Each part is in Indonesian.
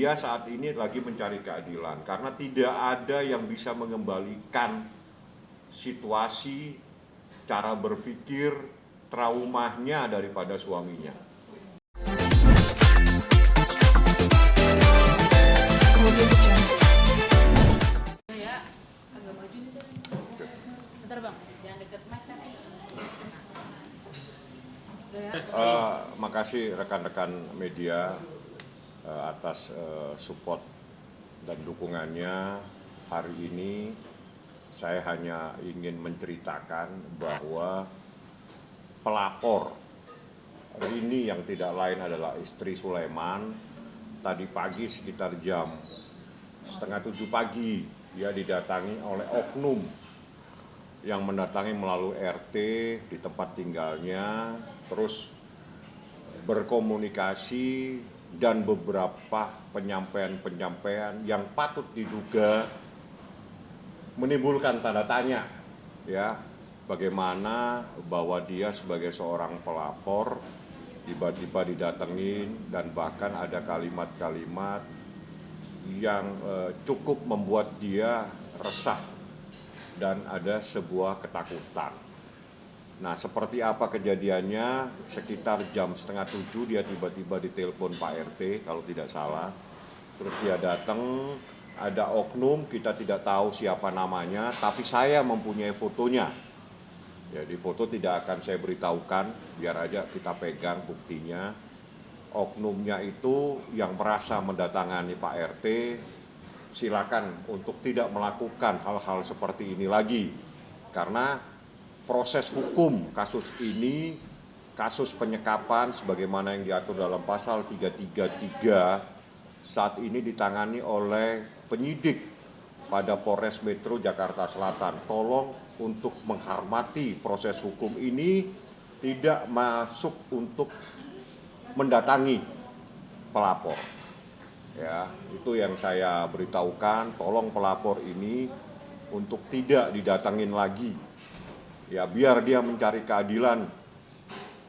dia saat ini lagi mencari keadilan karena tidak ada yang bisa mengembalikan situasi, cara berpikir, traumanya daripada suaminya. Makasih rekan-rekan media atas support dan dukungannya. Hari ini saya hanya ingin menceritakan bahwa pelapor Rini yang tidak lain adalah istri Sulaiman. Tadi pagi sekitar jam 6:30 pagi dia didatangi oleh oknum yang mendatangi melalui RT di tempat tinggalnya, terus berkomunikasi dan beberapa penyampaian yang patut diduga menimbulkan tanda tanya, ya, bagaimana bahwa dia sebagai seorang pelapor tiba-tiba didatengin dan bahkan ada kalimat-kalimat yang cukup membuat dia resah dan ada sebuah ketakutan. Nah, seperti apa kejadiannya? Sekitar jam 6:30 dia tiba-tiba ditelepon Pak RT kalau tidak salah. Terus dia datang, ada oknum, kita tidak tahu siapa namanya, tapi saya mempunyai fotonya. Ya, di foto tidak akan saya beritahukan, biar aja kita pegang buktinya. Oknumnya itu yang merasa mendatangani Pak RT, silakan untuk tidak melakukan hal-hal seperti ini lagi. Karena proses hukum kasus ini, kasus penyekapan sebagaimana yang diatur dalam pasal 333, saat ini ditangani oleh penyidik pada Polres Metro Jakarta Selatan. Tolong untuk menghormati proses hukum ini, tidak masuk untuk mendatangi pelapor. Ya, itu yang saya beritahukan, tolong pelapor ini untuk tidak didatangin lagi. Ya, biar dia mencari keadilan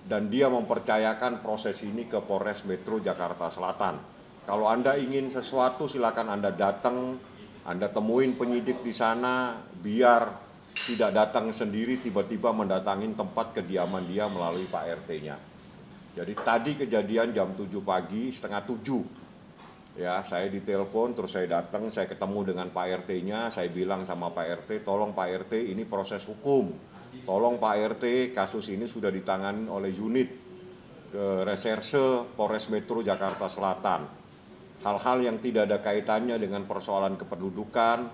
dan dia mempercayakan proses ini ke Polres Metro Jakarta Selatan. Kalau Anda ingin sesuatu, silakan Anda datang, Anda temuin penyidik di sana, biar tidak datang sendiri tiba-tiba mendatangin tempat kediaman dia melalui Pak RT-nya. Jadi tadi kejadian jam 7 pagi, 6:30. Ya, saya ditelepon, terus saya datang, saya ketemu dengan Pak RT-nya, saya bilang sama Pak RT, tolong Pak RT, ini proses hukum. Tolong Pak RT, kasus ini sudah ditangani oleh unit reserse Polres Metro Jakarta Selatan. Hal-hal yang tidak ada kaitannya dengan persoalan kependudukan,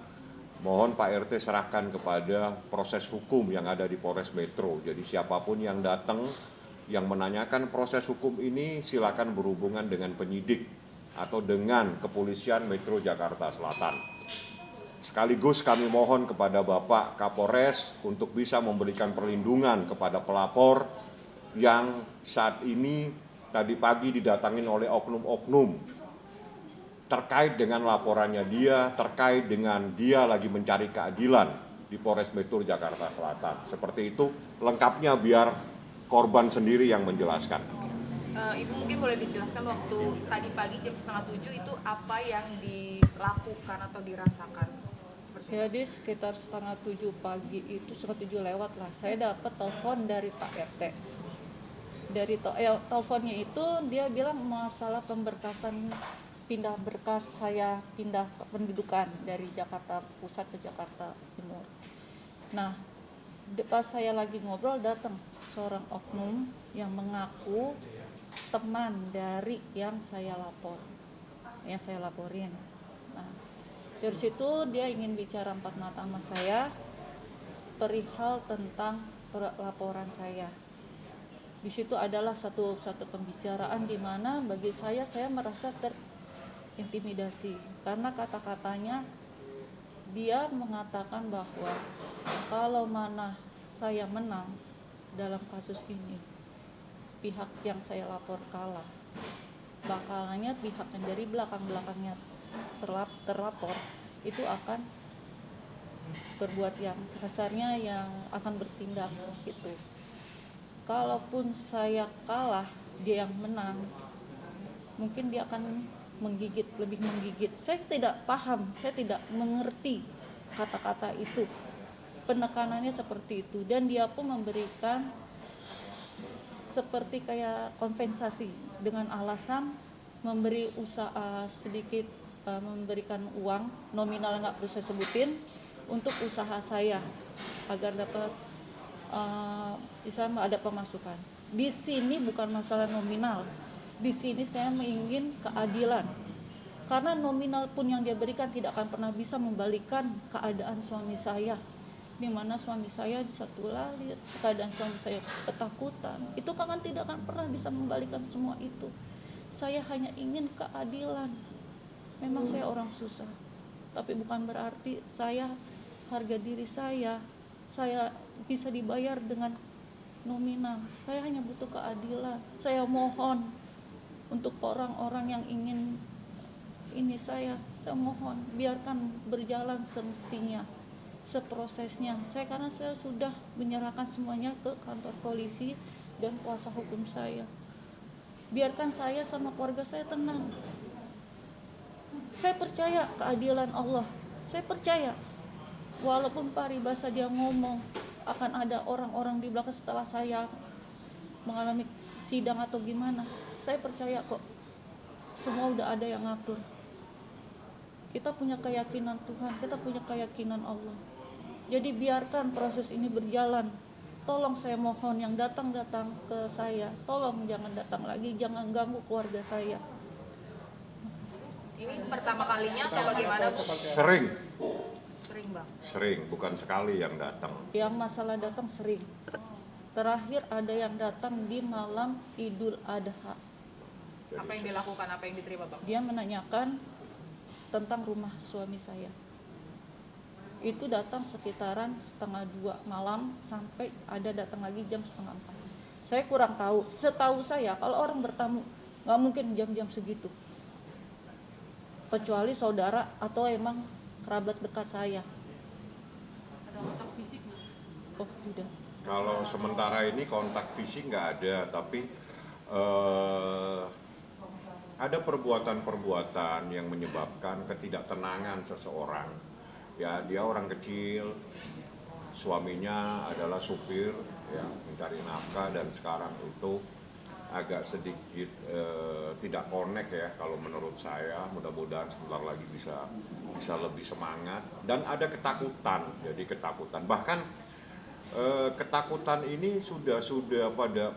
mohon Pak RT serahkan kepada proses hukum yang ada di Polres Metro. Jadi siapapun yang datang, yang menanyakan proses hukum ini, silakan berhubungan dengan penyidik atau dengan Kepolisian Metro Jakarta Selatan. Sekaligus kami mohon kepada Bapak Kapolres untuk bisa memberikan perlindungan kepada pelapor yang saat ini tadi pagi didatangin oleh oknum-oknum terkait dengan laporannya dia, terkait dengan dia lagi mencari keadilan di Polres Metro Jakarta Selatan. Seperti itu lengkapnya, biar korban sendiri yang menjelaskan. Ibu mungkin boleh dijelaskan waktu tadi pagi jam 6:30 itu apa yang dilakukan atau dirasakan? Jadi sekitar 6:30 pagi itu 6:30 lewat lah, saya dapat telepon dari Pak RT. Dari teleponnya itu dia bilang masalah pemberkasan, pindah berkas saya pindah kependudukan dari Jakarta Pusat ke Jakarta Timur. Nah, pas saya lagi ngobrol datang seorang oknum yang mengaku teman dari yang saya laporin. Nah, dari situ dia ingin bicara empat mata sama saya perihal tentang laporan saya. Di situ adalah satu pembicaraan di mana bagi saya merasa terintimidasi karena kata-katanya dia mengatakan bahwa kalau mana saya menang dalam kasus ini, pihak yang saya lapor kalah, bakalannya pihak yang dari belakangnya terlapor itu akan berbuat yang kasarnya, yang akan bertindak gitu. Kalaupun saya kalah, dia yang menang, mungkin dia akan menggigit, lebih menggigit. Saya tidak paham, saya tidak mengerti kata-kata itu. Penekanannya seperti itu, dan dia pun memberikan seperti kayak kompensasi dengan alasan memberi usaha sedikit, memberikan uang nominal nggak perlu saya sebutin untuk usaha saya agar dapat bisa ada pemasukan. Di sini bukan masalah nominal, di sini saya ingin keadilan, karena nominal pun yang dia berikan tidak akan pernah bisa membalikan keadaan suami saya, di mana suami saya bisa tulalit, keadaan suami saya ketakutan. Itu kan tidak akan pernah bisa membalikan semua itu. Saya hanya ingin keadilan. Memang saya orang susah, tapi bukan berarti saya harga diri saya bisa dibayar dengan nominal. Saya hanya butuh keadilan. Saya mohon untuk orang-orang yang ingin ini, saya mohon biarkan berjalan semestinya, seprosesnya. Karena saya sudah menyerahkan semuanya ke kantor polisi dan kuasa hukum saya. Biarkan saya sama keluarga saya tenang. Saya percaya keadilan Allah. Saya percaya walaupun paribasa dia ngomong akan ada orang-orang di belakang setelah saya mengalami sidang atau gimana, saya percaya kok semua udah ada yang ngatur. Kita punya keyakinan Tuhan, kita punya keyakinan Allah. Jadi biarkan proses ini berjalan. Tolong saya mohon yang datang ke saya, tolong jangan datang lagi, jangan ganggu keluarga saya. Ini pertama kalinya atau bagaimana, Bu? Sering, Bang. sering, bukan sekali yang datang. Yang masalah datang sering. Terakhir ada yang datang di malam Idul Adha. Apa yang dilakukan, apa yang diterima, Bang? Dia menanyakan tentang rumah suami saya. Itu datang sekitaran 1:30 malam sampai ada datang lagi jam 3:30. Saya kurang tahu. Setahu saya kalau orang bertamu nggak mungkin jam-jam segitu, kecuali saudara atau emang kerabat dekat saya. Ada kontak fisik? Oh tidak. Kalau sementara ini kontak fisik nggak ada, tapi ada perbuatan-perbuatan yang menyebabkan ketidaktenangan seseorang. Ya, dia orang kecil, suaminya adalah supir, ya, mencari nafkah, dan sekarang itu agak sedikit tidak connect ya kalau menurut saya. Mudah-mudahan sebentar lagi bisa lebih semangat, dan ada ketakutan. Jadi ketakutan, bahkan ketakutan ini sudah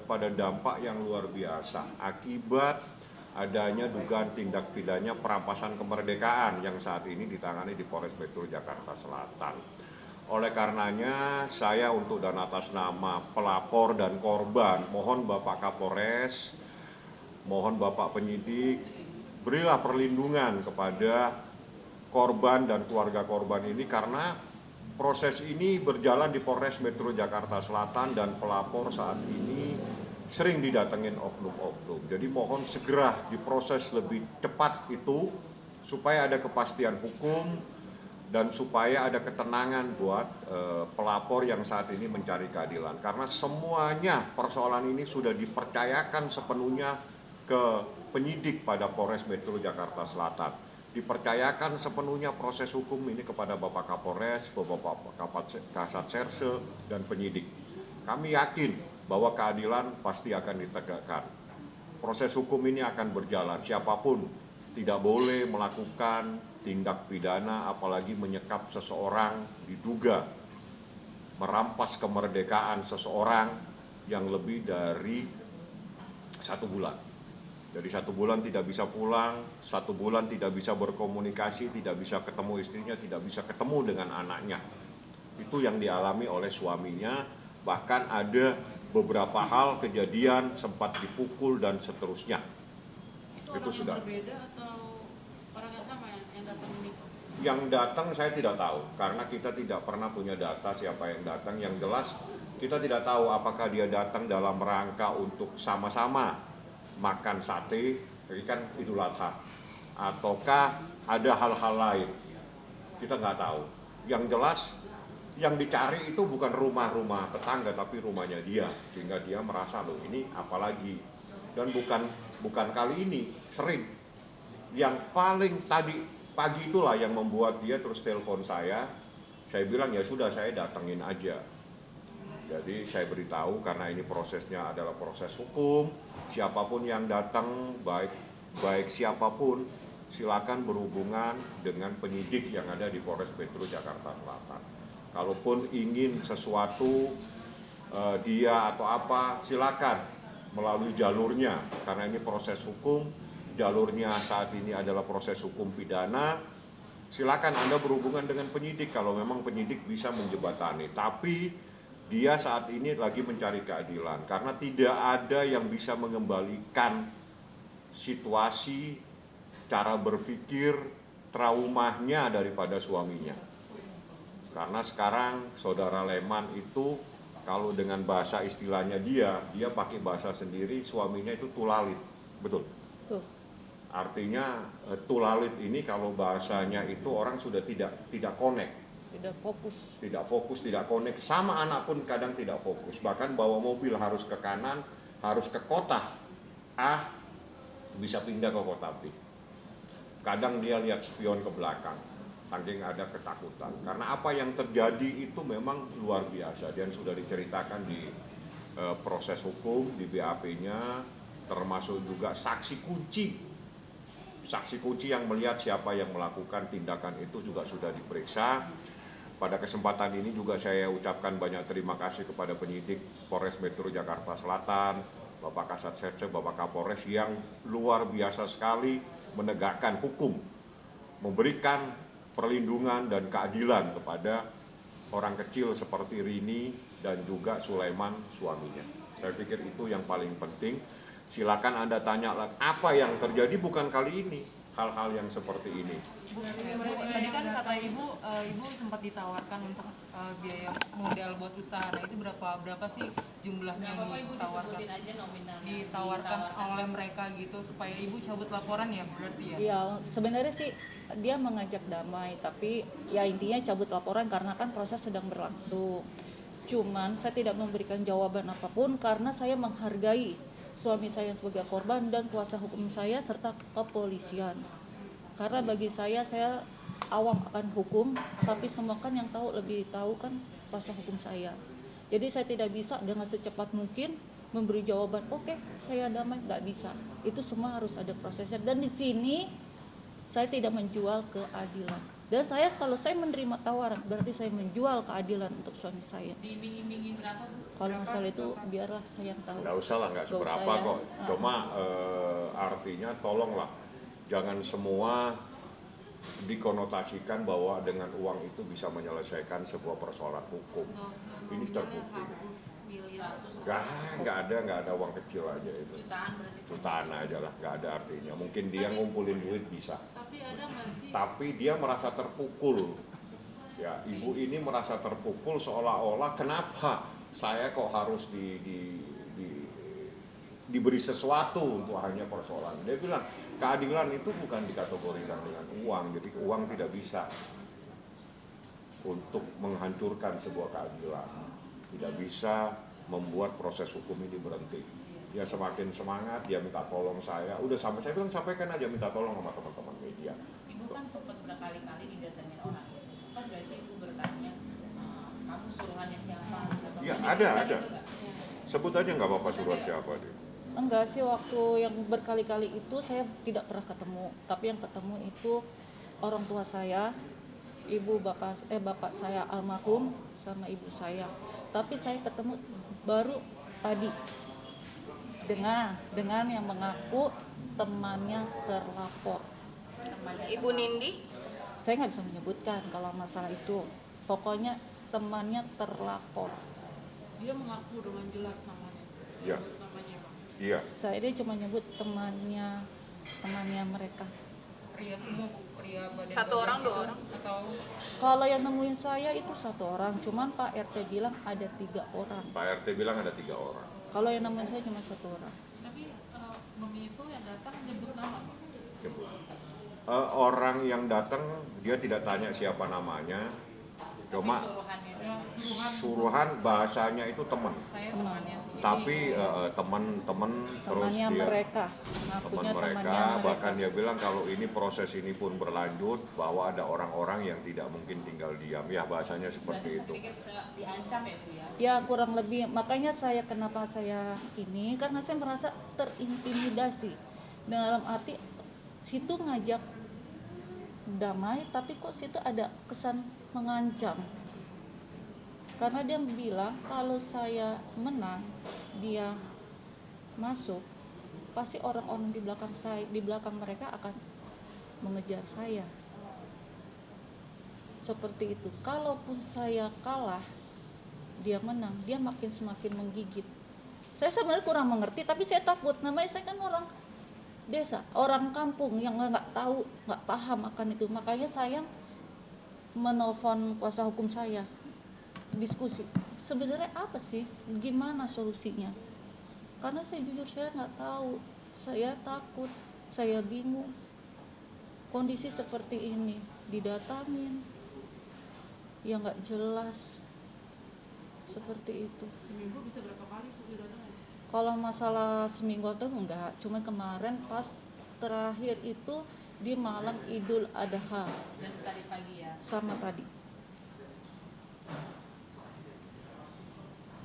pada dampak yang luar biasa akibat adanya dugaan tindak pidana perampasan kemerdekaan yang saat ini ditangani di Polres Metro Jakarta Selatan. Oleh karenanya, saya untuk dan atas nama pelapor dan korban, mohon Bapak Kapolres, mohon Bapak penyidik, berilah perlindungan kepada korban dan keluarga korban ini, karena proses ini berjalan di Polres Metro Jakarta Selatan dan pelapor saat ini sering didatengin oknum-oknum. Jadi mohon segera diproses lebih cepat itu, supaya ada kepastian hukum dan supaya ada ketenangan buat pelapor yang saat ini mencari keadilan. Karena semuanya persoalan ini sudah dipercayakan sepenuhnya ke penyidik pada Polres Metro Jakarta Selatan. Dipercayakan sepenuhnya proses hukum ini kepada Bapak Kapolres, Bapak Kasat Serse, dan penyidik. Kami yakin bahwa keadilan pasti akan ditegakkan. Proses hukum ini akan berjalan. Siapapun tidak boleh melakukan tindak pidana, apalagi menyekap seseorang diduga merampas kemerdekaan seseorang yang lebih dari 1 bulan. Jadi 1 bulan tidak bisa pulang, 1 bulan tidak bisa berkomunikasi, tidak bisa ketemu istrinya, tidak bisa ketemu dengan anaknya. Itu yang dialami oleh suaminya. Bahkan ada beberapa hal kejadian sempat dipukul dan seterusnya. Itu sudah. Berbeda atau orang yang sama yang datang ini? Yang datang saya tidak tahu, karena kita tidak pernah punya data siapa yang datang. Yang jelas kita tidak tahu apakah dia datang dalam rangka untuk sama-sama makan sate, ini kan Idul Adha, ataukah ada hal-hal lain. Kita nggak tahu. Yang jelas yang dicari itu bukan rumah-rumah tetangga, tapi rumahnya dia, sehingga dia merasa loh ini apalagi. Dan bukan kali ini, sering yang paling tadi pagi itulah yang membuat dia terus telepon saya bilang ya sudah saya datengin aja. Jadi saya beritahu karena ini prosesnya adalah proses hukum, siapapun yang datang baik siapapun silakan berhubungan dengan penyidik yang ada di Polres Metro Jakarta Selatan. Kalaupun ingin sesuatu dia atau apa silakan melalui jalurnya karena ini proses hukum, jalurnya saat ini adalah proses hukum pidana. Silakan Anda berhubungan dengan penyidik kalau memang penyidik bisa menjembatani. Tapi dia saat ini lagi mencari keadilan karena tidak ada yang bisa mengembalikan situasi, cara berpikir, traumanya daripada suaminya. Karena sekarang saudara Leman itu kalau dengan bahasa istilahnya dia pakai bahasa sendiri, suaminya itu tulalit, betul? Tuh. Artinya tulalit ini kalau bahasanya itu orang sudah tidak connect, tidak fokus, tidak connect. Sama anak pun kadang tidak fokus. Bahkan bawa mobil harus ke kanan, harus ke kota A, bisa pindah ke kota B. Kadang dia lihat spion ke belakang, saking ada ketakutan. Karena apa yang terjadi itu memang luar biasa dan sudah diceritakan di proses hukum, di BAP-nya, termasuk juga saksi kunci yang melihat siapa yang melakukan tindakan itu juga sudah diperiksa. Pada kesempatan ini juga saya ucapkan banyak terima kasih kepada penyidik Polres Metro Jakarta Selatan, Bapak Kasat Serse, Bapak Kapolres yang luar biasa sekali menegakkan hukum, memberikan perlindungan dan keadilan kepada orang kecil seperti Rini dan juga Sulaiman suaminya. Saya pikir itu yang paling penting. Silakan Anda tanya apa yang terjadi bukan kali ini, hal-hal yang seperti ini. Tadi kan kata Ibu sempat ditawarkan untuk biaya modal buat usaha. Nah itu berapa sih jumlahnya yang ditawarkan oleh mereka gitu supaya Ibu cabut laporan ya berarti ya? Ya sebenarnya sih dia mengajak damai, tapi ya intinya cabut laporan karena kan proses sedang berlangsung. Cuman saya tidak memberikan jawaban apapun karena saya menghargai suami saya sebagai korban dan kuasa hukum saya serta kepolisian. Karena bagi saya awam akan hukum, tapi semua kan yang lebih tahu kan kuasa hukum saya. Jadi saya tidak bisa dengan secepat mungkin memberi jawaban, oke, saya damai, nggak bisa. Itu semua harus ada prosesnya. Dan di sini saya tidak menjual keadilan. Dan kalau saya menerima tawaran, berarti saya menjual keadilan untuk suami saya. Diiming-imingin berapa, Bu? Kalau masalah itu biarlah saya yang tahu. Nggak usah lah, nggak seberapa kok. Cuma artinya tolonglah, jangan semua dikonotasikan bahwa dengan uang itu bisa menyelesaikan sebuah persoalan hukum. Ini terbukti. Nggak ada uang kecil aja itu. Jutaan aja lah, nggak ada artinya. Mungkin dia ngumpulin duit bisa. Tapi dia merasa terpukul. Ya, ibu ini merasa terpukul seolah-olah kenapa saya kok harus diberi sesuatu untuk hanya persoalan. Dia bilang keadilan itu bukan dikategorikan dengan uang, jadi uang tidak bisa untuk menghancurkan sebuah keadilan, tidak bisa membuat proses hukum ini berhenti. Dia semakin semangat, dia minta tolong saya, saya bilang sampaikan aja minta tolong sama teman-teman media. Ibu kan sempat berkali-kali didatengin orang, sempat gak sih Ibu bertanya, kamu suruhannya siapa? Ya ada. Sebut aja nggak apa-apa suruhan siapa dia. Enggak sih, waktu yang berkali-kali itu saya tidak pernah ketemu. Tapi yang ketemu itu orang tua saya, bapak saya almarhum sama ibu saya. Tapi saya ketemu baru tadi dengan yang mengaku temannya terlapor. Ibu Nindi? Saya nggak bisa menyebutkan kalau masalah itu. Pokoknya temannya terlapor. Dia mengaku dengan jelas namanya. Iya. Namanya, Bang. Iya. Saya dia cuma nyebut temannya mereka. Pria semua, Bu? Pria badan Satu orang, dua orang? Atau Kalau yang nemuin saya itu 1 orang, cuman Pak RT bilang ada 3 orang. Pak RT bilang ada 3 orang. Kalau yang nemuin saya cuma 1 orang. Tapi Mami itu yang datang nyebut nama, Bang. Orang yang datang dia tidak tanya siapa namanya, Cuma Suruhannya Ya, suruhan bahasanya itu teman. Saya Teman. temannya sih. Tapi teman-teman terus Temannya dia mereka, teman ngakunya temannya mereka, mereka. bahkan dia bilang kalau ini proses ini pun berlanjut bahwa ada orang-orang yang tidak mungkin tinggal diam, ya bahasanya seperti itu. diancam ya Bu ya. Ya kurang lebih, makanya kenapa saya ini, karena saya merasa terintimidasi. Dalam arti situ ngajak damai, tapi kok situ ada kesan mengancam. Karena dia bilang kalau saya menang, dia masuk, pasti orang-orang di belakang saya, di belakang mereka akan mengejar saya. Seperti itu. Kalaupun saya kalah, dia menang, dia semakin menggigit. Saya sebenarnya kurang mengerti, tapi saya takut. Namanya saya kan orang desa, orang kampung yang nggak tahu, nggak paham akan itu. Makanya saya menelpon kuasa hukum saya, diskusi. Sebenarnya apa sih? Gimana solusinya? Karena saya jujur saya nggak tahu, saya takut, saya bingung. Kondisi seperti ini didatangin, ya nggak jelas. Seperti itu. seminggu bisa berapa kali Bu didatangin? Kalau masalah seminggu tuh enggak, cuma kemarin pas terakhir itu di malam Idul Adha Dan tadi pagi ya. sama tadi.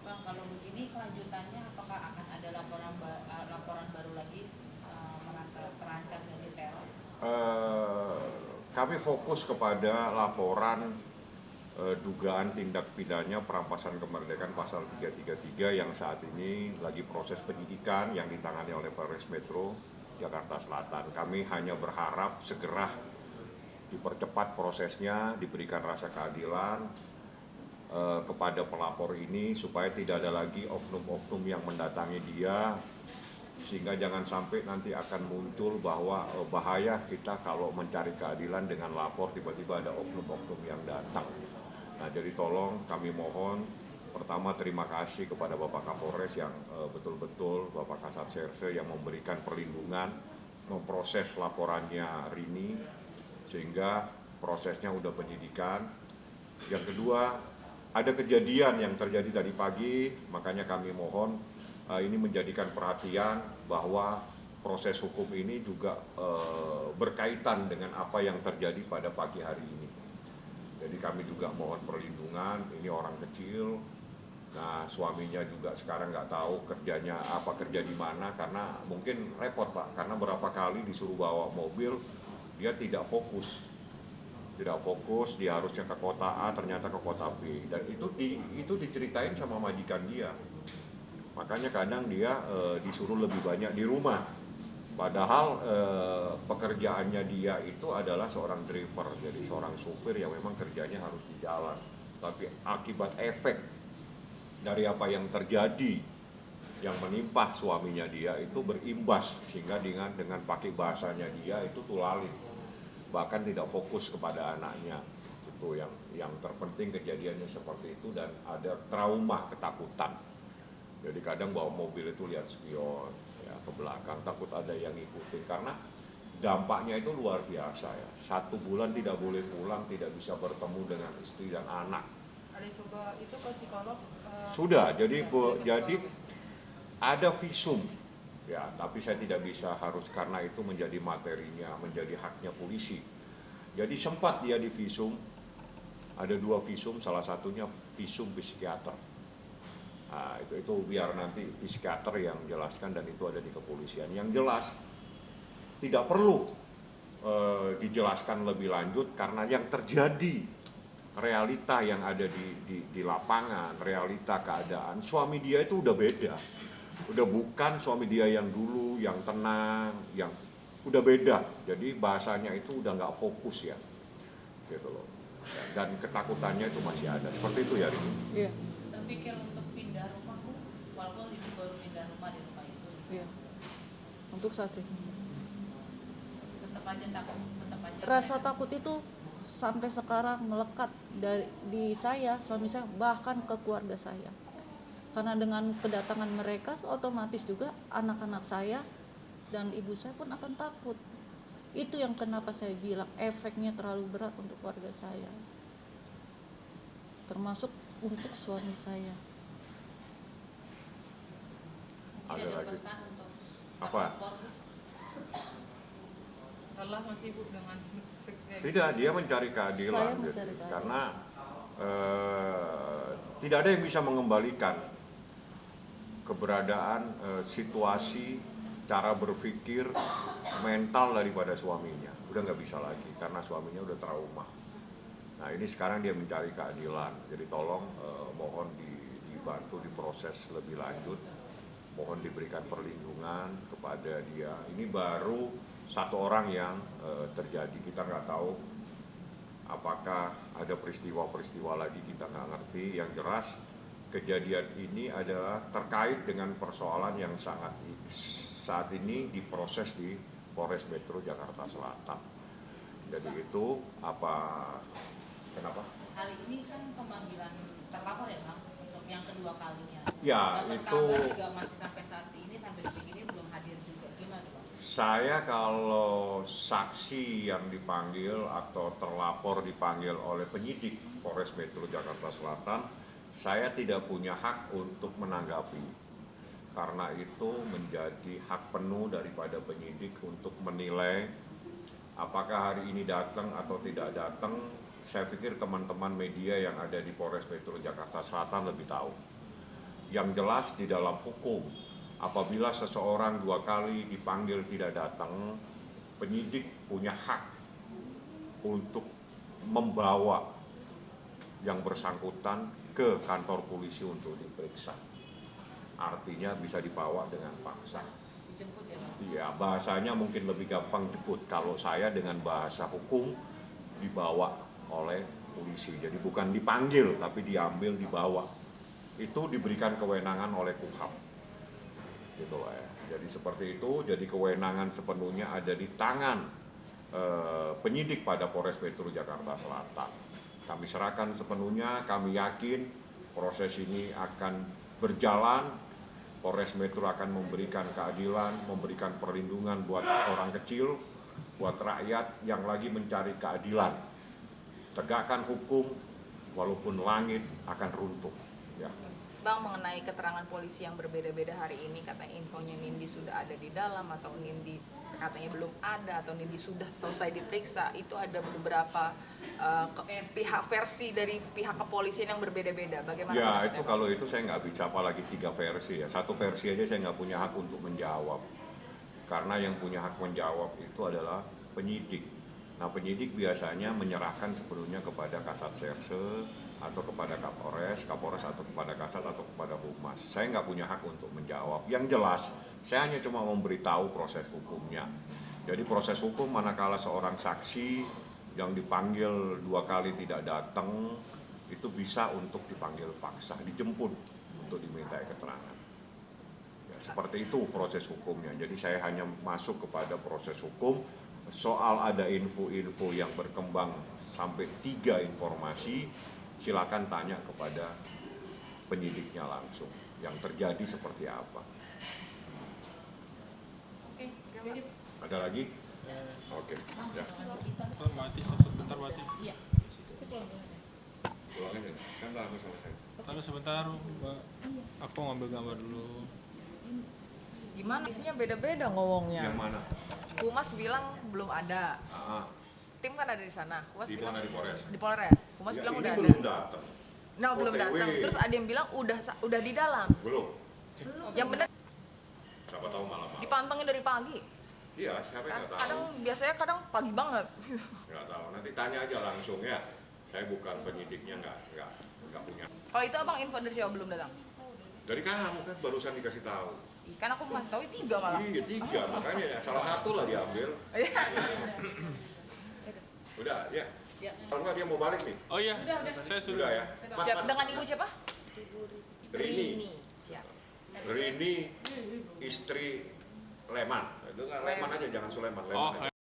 Bang, kalau begini kelanjutannya apakah akan ada laporan baru lagi merasa terancam dan diteror? Kami fokus kepada laporan dugaan tindak pidana perampasan kemerdekaan pasal 333 yang saat ini lagi proses penyidikan yang ditangani oleh Polres Metro Jakarta Selatan. Kami hanya berharap segera dipercepat prosesnya, diberikan rasa keadilan kepada pelapor ini supaya tidak ada lagi oknum-oknum yang mendatangi dia, sehingga jangan sampai nanti akan muncul bahwa bahaya kita kalau mencari keadilan dengan lapor tiba-tiba ada oknum-oknum yang datang. Nah, jadi tolong kami mohon, pertama terima kasih kepada Bapak Kapolres yang betul-betul, Bapak Kasat Serse yang memberikan perlindungan, memproses laporannya Rini, sehingga prosesnya udah penyidikan. Yang kedua, ada kejadian yang terjadi tadi pagi, makanya kami mohon ini menjadikan perhatian bahwa proses hukum ini juga berkaitan dengan apa yang terjadi pada pagi hari ini. Jadi kami juga mohon perlindungan, ini orang kecil, nah suaminya juga sekarang nggak tahu kerjanya apa, kerja di mana, karena mungkin repot Pak, karena berapa kali disuruh bawa mobil, dia tidak fokus, dia harusnya ke kota A, ternyata ke kota B, dan itu diceritain sama majikan dia. Makanya kadang dia disuruh lebih banyak di rumah. Padahal pekerjaannya dia itu adalah seorang driver, jadi seorang supir yang memang kerjanya harus di jalan. Tapi akibat efek dari apa yang terjadi, yang menimpa suaminya dia itu berimbas, sehingga dengan pakai bahasanya dia itu tulalin, bahkan tidak fokus kepada anaknya. Itu yang terpenting kejadiannya seperti itu, dan ada trauma ketakutan. Jadi kadang bawa mobil itu lihat spion ya, ke belakang, takut ada yang ngikutin, karena dampaknya itu luar biasa ya. 1 bulan tidak boleh pulang, tidak bisa bertemu dengan istri dan anak. Ada coba itu ke psikolog? Sudah, jadi ada visum ya, tapi saya tidak bisa harus, karena itu menjadi materinya, menjadi haknya polisi. Jadi sempat dia di visum, ada 2 visum, salah satunya visum psikiater. Nah, itu biar nanti psikiater yang jelaskan, dan itu ada di kepolisian. Yang jelas tidak perlu dijelaskan lebih lanjut, karena yang terjadi realita yang ada di lapangan, realita keadaan suami dia itu udah beda, udah bukan suami dia yang dulu yang tenang, yang udah beda. Jadi bahasanya itu udah nggak fokus ya, gitu loh. Dan ketakutannya itu masih ada. Seperti itu ya, Rini. Iya, Terpikir untuk pindah rumah Bu, walaupun ibu baru pindah rumah di rumah itu, iya. Untuk saat ini. tetap aja takut, tetap aja. Rasa takut itu sampai sekarang melekat di saya, suami saya, bahkan ke keluarga saya. Karena dengan kedatangan mereka, otomatis juga anak-anak saya dan ibu saya pun akan takut. Itu yang kenapa saya bilang efeknya terlalu berat untuk keluarga saya. termasuk untuk suami saya. Ada lagi. Apa? Lelah masih Ibu dengan Tidak, dia mencari Saya keadilan. mencari keadilan. Karena tidak ada yang bisa mengembalikan keberadaan, situasi, cara berpikir, mental daripada suaminya. Udah nggak bisa lagi karena suaminya udah trauma. Nah ini sekarang dia mencari keadilan. Jadi tolong mohon dibantu diproses lebih lanjut. Mohon diberikan perlindungan kepada dia. Ini baru satu orang yang terjadi. Kita nggak tahu apakah ada peristiwa-peristiwa lagi, kita nggak ngerti. Yang jelas kejadian ini adalah terkait dengan persoalan yang sangat saat ini diproses di Polres Metro Jakarta Selatan. Jadi itu kenapa? Kali ini kan pemanggilan terlapor ya Bang, untuk yang kedua kalinya. Ya, Dapat itu kabar juga masih sampai saat ini, sampai detik ini belum hadir juga. Gimana Bang? saya kalau saksi yang dipanggil atau terlapor dipanggil oleh penyidik Polres Metro Jakarta Selatan, saya tidak punya hak untuk menanggapi. Karena itu menjadi hak penuh daripada penyidik untuk menilai apakah hari ini datang atau tidak datang. Saya pikir teman-teman media yang ada di Polres Metro Jakarta Selatan lebih tahu. Yang jelas di dalam hukum, apabila seseorang 2 kali dipanggil tidak datang, penyidik punya hak untuk membawa yang bersangkutan ke kantor polisi untuk diperiksa. Artinya bisa dibawa dengan paksa. Dijemput ya Bang? Iya, bahasanya mungkin lebih gampang jemput. Kalau saya dengan bahasa hukum dibawa oleh polisi. Jadi bukan dipanggil, tapi diambil, dibawa. Itu diberikan kewenangan oleh KUHAP. Gitu lah ya. Jadi seperti itu, jadi kewenangan sepenuhnya ada di tangan penyidik pada Polres Metro Jakarta Selatan. Kami serahkan sepenuhnya, kami yakin proses ini akan berjalan. Polres Metro akan memberikan keadilan, memberikan perlindungan buat orang kecil, buat rakyat yang lagi mencari keadilan. Tegakkan hukum, walaupun langit akan runtuh. Ya. Bang, mengenai keterangan polisi yang berbeda-beda hari ini, katanya infonya Nindi sudah ada di dalam, atau Nindi katanya belum ada, atau Nindi sudah selesai diperiksa. Itu ada beberapa pihak versi dari pihak kepolisian yang berbeda-beda. Bagaimana? Ya pendapatnya, itu Bang? kalau itu saya nggak bicara, apalagi 3 versi ya. 1 versi aja saya nggak punya hak untuk menjawab. Karena yang punya hak menjawab itu adalah penyidik. Nah penyidik biasanya menyerahkan sepenuhnya kepada Kasat Serse atau kepada Kapolres atau kepada Kasat atau kepada Humas. Saya nggak punya hak untuk menjawab. Yang jelas saya hanya cuma memberitahu proses hukumnya. Jadi proses hukum manakala seorang saksi yang dipanggil 2 kali tidak datang, itu bisa untuk dipanggil paksa, dijemput untuk diminta keterangan. Ya, seperti itu proses hukumnya. Jadi saya hanya masuk kepada proses hukum. Soal ada info-info yang berkembang sampai 3 informasi, silakan tanya kepada penyidiknya langsung. Yang terjadi seperti apa. Oke, sip. Ada lagi? Oke. Ya. Mati, sebentar mati. Iya. Pulang aja. Kan lama sama saya. Taruh sebentar, Mbak. Aku ngambil gambar dulu. Gimana? Isinya beda-beda ngomongnya. Yang mana? Humas bilang belum ada. Tim kan ada di sana. Humas Di bilang mana, di Polres? Di Polres. Humas Ya, bilang ini udah belum ada. datang. Nah, belum OTW. datang. Terus ada yang bilang udah di dalam. Belum. Yang benar Siapa tahu malam-malam. dipantengin dari pagi. Iya, siapa yang nggak tahu? Kadang biasanya pagi banget. Nggak tahu. Nanti tanya aja langsung ya. Saya bukan penyidiknya, nggak punya. Kalau itu Abang info dari siapa belum datang? Dari kamu kan barusan dikasih tahu. Ih, kan aku ngasih tahu 3 malah. Iya 3, makanya ya, salah satu lah diambil. Iya. Udah, ya. Ya. Kalau nggak dia mau balik nih. Oh iya, Udah. saya sudah. Udah ya. Siap, dengan ibu siapa? Rini. Siap. Rini, istri Leman. Itu nggak Leman aja, jangan Suleman. Leman Oh, aja.